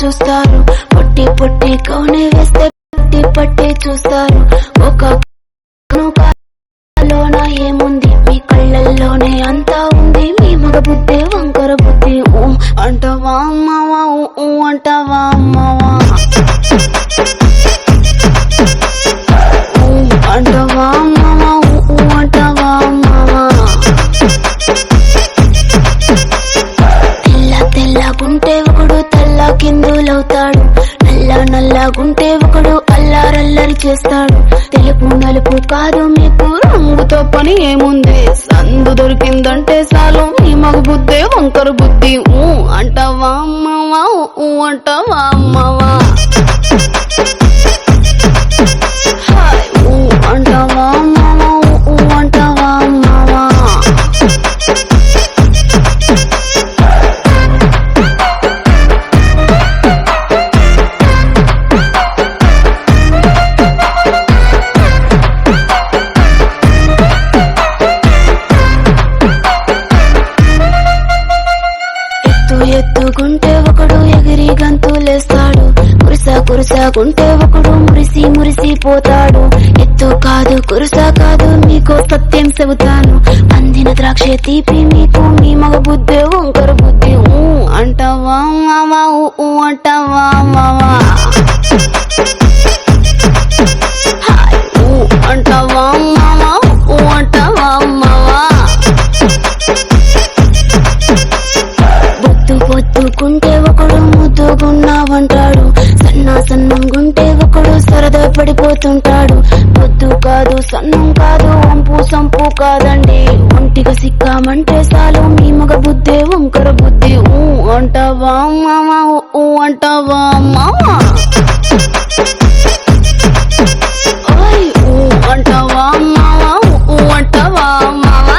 చూస్తారు, పొట్టి పొట్టి కౌని వేస్తే పట్టి పట్టి చూస్తారు. ఒక లోన ఏముంది, మీ కళ్ళల్లోనే అంతా ఉంది. మీ మగ బుద్ధి వంకర బుద్ధి. అంటావా అమ్మవా, అంటావా అమ్మవా, అంటావా అమ్మవా, అంటావా అమ్మవా. తెల్ల తెల్లగుంటే ఒకడు తెల్ల కిందులవుతాడు, నల్ల నల్లగుంటే ఒకడు అల్లారల్లరి చేస్తాడు. తెలుపు నలుపు కాదు మీకు రంగుతో పని ఏముంది, సందు దొరికిందంటే చాలు మీ మగ బుద్ధే వంకర బుద్ధి. అంటావా అమ్మవా, అంటావా అమ్మవా, అంటావా అమ్మవా, అంటావా అమ్మవా. ఎత్తుకుంటే ఒకడు ఎగిరి గంతులేస్తాడు, కురుసాకుంటే ఒకడు మురిసి మురిసిపోతాడు. ఎత్తు కాదు కురుసా కాదు మీకు సత్యం చెబుతాను, అందిన ద్రాక్ష తీపి మీకు మీ మగ బుద్ధి వంకర బుద్ధి. అంటావా మావా, అంటావా మావా, అంటావా మావా, అంటావా మావా. పొద్దుకుంటే ఒకడు ముద్దుగున్నావంటాడు, సన్నంగుంటే ఒకడు సరదా పడిపోతుంటాడు. పొద్దు కాదు సన్నం కాదు వంపు సంపు కాదండి, ఒంటిగా సిక్కామంటే చాలు మీ మగ బుద్ధే వంకర బుద్ధి. అంటావా మావా, అంటావా మావా, అంటావా మావా, అంటావా మావా.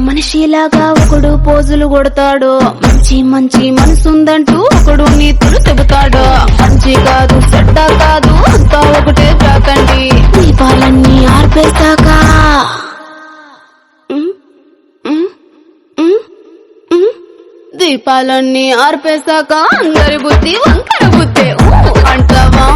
మనిషిలాగా ఒకడు పోజులు కొడతాడు, మంచి మంచి మనసుందంటూ ఒకడు నీతులు చెబుతాడు. మంచి కాదు చెడ్డ కాదు అంతా ఒకటే కాకండి, దీపాలన్నీ ఆర్పేస్తాకా దీపాలన్నీ ఆర్పేశాక అందరి బుద్ధి వంకర బుద్ధి. అంటావా